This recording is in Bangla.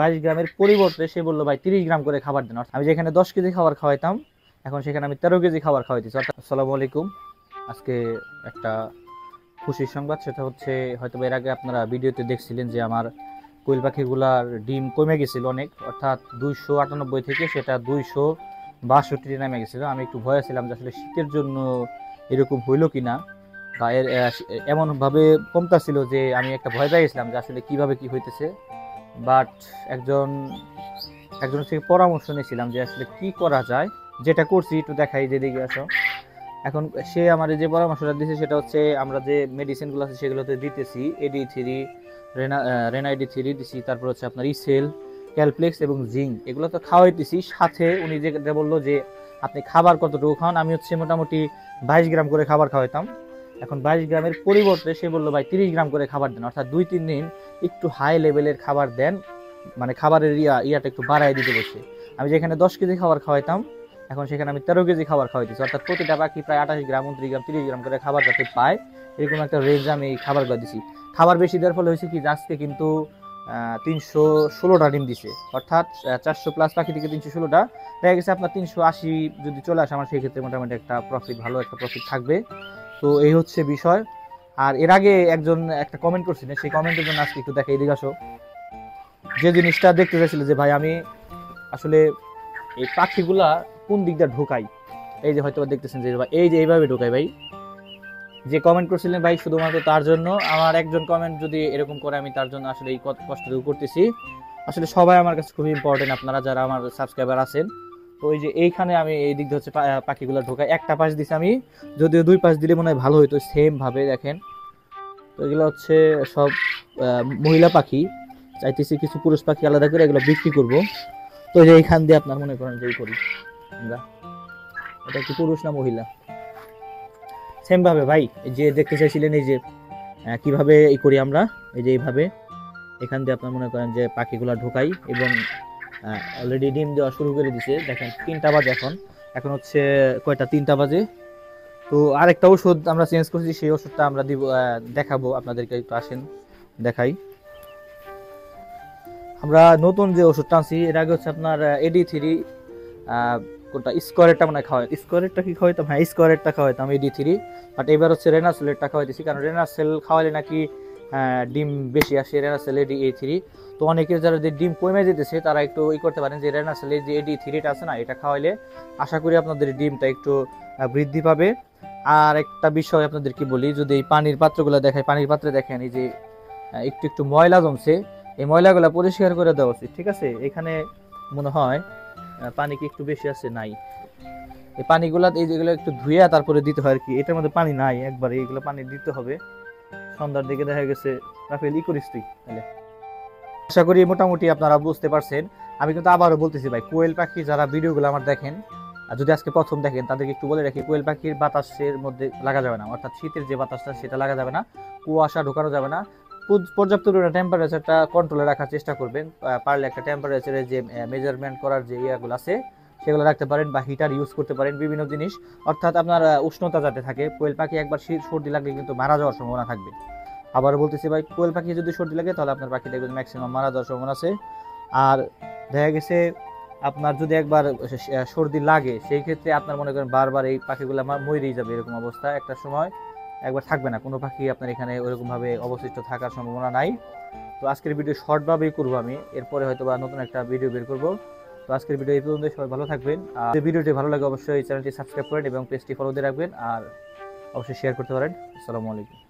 22 গ্রামের পরিবর্তে সে বললো ভাই 30 গ্রাম করে খাবার দেন। আমি যেখানে 10 কেজি খাবার খাওয়াইতাম এখন সেখানে আমি 13 কেজি খাবার খাওয়াইতেছি। আসসালামু আলাইকুম। আজকে একটা খুশির সংবাদ, সেটা হচ্ছে হয়তো এর আগে আপনারা ভিডিওতে দেখছিলেন যে আমার কোয়েল পাখিগুলার ডিম কমে গেছিল অনেক, অর্থাৎ 298 থেকে সেটা 262 নেমে গেছিল। আমি একটু ভয় ছিলাম যে আসলে শীতের জন্য এরকম হইলো কিনা, বা এমনভাবে কমতা ছিল যে আমি একটা ভয় পেয়ে গেছিলাম যে আসলে কিভাবে কি হইতেছে। বাট একজন থেকে পরামর্শ নিয়েছিলাম যে আসলে কি করা যায়, যেটা করছি একটু দেখাই, যেদিকে আসো। এখন সে আমার যে পরামর্শটা দিয়েছে সেটা হচ্ছে আমরা যে মেডিসিনগুলো আছে সেগুলোতে দিতেছি AD3, রেনাইডি3 দিছি, তারপর হচ্ছে আপনার ইসেল, ক্যালপ্লেক্স এবং জিঙ্ক, এগুলো তো খাওয়াইতেছি। সাথে উনি যে বললো যে আপনি খাবার কতটুকু খাওয়ান, আমি হচ্ছে মোটামুটি 22 গ্রাম করে খাবার খাওয়াইতাম। এখন 22 গ্রামের পরিবর্তে সে বললো ভাই 30 গ্রাম করে খাবার দেন, অর্থাৎ 2-3 দিন একটু হাই লেভেলের খাবার দেন, মানে খাবারের ইয়াটা একটু বাড়াই দিতে বলছে। আমি যেখানে 10 কেজি খাবার খাওয়াইতাম এখন সেখানে আমি 13 কেজি খাবার খাওয়াইতেছি, অর্থাৎ প্রতিটা পাখি প্রায় 28 গ্রাম, 29 গ্রাম, 30 গ্রাম করে খাবার যাতে পায় এরকম একটা রেঞ্জ আমি এই খাবারগুলো দিছি। খাবার বেশি দেওয়ার ফলে হয়েছে কি, আজকে কিন্তু 316টা ডিম দিছে, অর্থাৎ 400 প্লাস পাখি থেকে 316টা দেখা গেছে। আপনার 380 যদি চলে আসে আমার, সেই ক্ষেত্রে মোটামুটি একটা প্রফিট, ভালো একটা প্রফিট থাকবে। তো এই হচ্ছে বিষয়। আর এর আগে একজন একটা কমেন্ট করছিলেন, সেই কমেন্টের জন্য আজকে একটু দেখে এদিকে আসো। যে জিনিসটা দেখতে চাইছিল যে ভাই আমি আসলে এই পাখিগুলা কোন দিক দিয়ে ঢোকাই, এই যে হয়তো দেখতেছেন যে ভাই এই যে এইভাবে ঢোকাই। ভাই যে কমেন্ট করছিলেন ভাই শুধুমাত্র তার জন্য, আমার একজন কমেন্ট যদি এরকম করে আমি তার জন্য আসলে এই কষ্টটুকু করতেছি। আসলে সবাই আমার কাছে খুবই ইম্পর্টেন্ট, আপনারা যারা আমার সাবস্ক্রাইবার আছেন। তো ওই যে এইখানে আমি এই দিক দিয়ে হচ্ছে পাখিগুলো ঢোকাই। একটা পাশ দিছি আমি, যদিও 2 পাশ দিলে মনে হয় ভালো হইতো, সেম ভাবে দেখেন। তো এগুলো হচ্ছে সব মহিলা পাখি, চাইতেছি কিছু পুরুষ পাখি আলাদা করে এগুলো বিক্রি করব। তো যে এইখান দিয়ে আপনার মনে করেন যেই করি আমরা, এটা কি পুরুষ না মহিলা, সেম ভাবে ভাই যে দেখতে চাইছিলেন এই যে কিভাবে এই করি আমরা, এই যে এইভাবে এখান দিয়ে আপনার মনে করেন যে পাখিগুলো ঢোকাই, এবং অলরেডি ডিম দেওয়া শুরু করে দিছে। দেখেন 3টা বাজে এখন, এখন হচ্ছে কয়টা, 3টা বাজে। তো আরেকটা ওষুধ আমরা চেঞ্জ করছি, সেই ওষুধটা আমরা দিব, দেখাবো আপনাদেরকে, একটু আসেন দেখাই। আমরা নতুন যে ওষুধটা আনছি এর আগে হচ্ছে আপনার AD3, কোনটা স্কোয়ারেরটা মানে খাওয়াই, স্কোয়ারেরটা কি খাওয়াইতাম, হ্যাঁ স্কোয়ারেরটা খাওয়াইতাম AD3। বাট এবার হচ্ছে রেনাসেলেরটা খাওয়াইতেছি, কারণ রেনাসেল খাওয়ালে নাকি ডিম বেশি আসে, রেনাসেল AD3। তো অনেকের যারা যে ডিম কমে যেতেছে তারা একটু করতে পারেন যে রেনাসেলের যে AD3টা আছে না, এটা খাওয়াইলে আশা করি আপনাদের ডিমটা একটু বৃদ্ধি পাবে। আর একটা বিষয় আপনাদেরকে বলি, যদি এই পানির পাত্রগুলো দেখায়, পানির পাত্রে দেখেন এই যে একটু একটু ময়লা জমছে, এই ময়লাগুলো পরিষ্কার করে দেওয়া উচিত। ঠিক আছে, এখানে মনে হয় পানি কি একটু বেশি আছে, নাই এই পানিগুলা, এই যেগুলো একটু ধুয়ে তারপরে দিতে হয় আর কি, এটার মধ্যে পানি নাই একবারে, এইগুলো পানি দিতে হবে। সন্ধ্যার দিকে দেখা গেছে রাফেল করিস তুই তাহলে। আশা করি মোটামুটি আপনারা বুঝতে পারছেন। আমি কিন্তু আবারও বলতেছি ভাই, কোয়েল পাখি যারা ভিডিওগুলো আমার দেখেন আর যদি আজকে প্রথম দেখেন তাদেরকে একটু বলে রাখি, কোয়েল পাখির বাতাসের মধ্যে লাগা যাবে না, অর্থাৎ শীতের যে বাতাসটা সেটা লাগা যাবে না, কুয়াশা ঢোকানো যাবে না। পর্যাপ্ত পরিমাণে টেম্পারেচারটা কন্ট্রোলে রাখার চেষ্টা করবেন। পারলে একটা টেম্পারেচারের যে মেজারমেন্ট করার যে ইয়াগুলো আছে সেগুলো রাখতে পারেন, বা হিটার ইউজ করতে পারেন, বিভিন্ন জিনিস, অর্থাৎ আপনার উষ্ণতা যাতে থাকে। কোয়েল পাখি একবার সর্দি লাগলে কিন্তু মারা যাওয়ার সম্ভাবনা থাকবে। আবার বলতেছি ভাই, কোয়েল পাখি যদি সর্দি লাগে তাহলে আপনার পাখি দেখবেন ম্যাক্সিমাম মারা যাওয়ার সম্ভাবনা আছে। আর দেখা গেছে আপনার যদি একবার সর্দি লাগে সেই ক্ষেত্রে আপনার মনে করেন বারবার এই পাখিগুলো মরেই যাবে, এরকম অবস্থা একটা সময় একবার থাকবে না, কোনো পাখি আপনার এখানে ওরকম ভাবে অবশিষ্ট থাকার সম্ভাবনা নাই। তো আজকের ভিডিও শর্টভাবেই করবো আমি, এরপরে হয়তো বা নতুন একটা ভিডিও বের করবো। তো আজকের ভিডিও এই পর্যন্ত, সবাই ভালো থাকবেন। আর ভিডিওটি ভালো লাগে অবশ্যই চ্যানেলটি সাবস্ক্রাইব করেন এবং পেজটি ফলো দিয়ে রাখবেন, আর অবশ্যই শেয়ার করতে পারেন। আসসালামু আলাইকুম।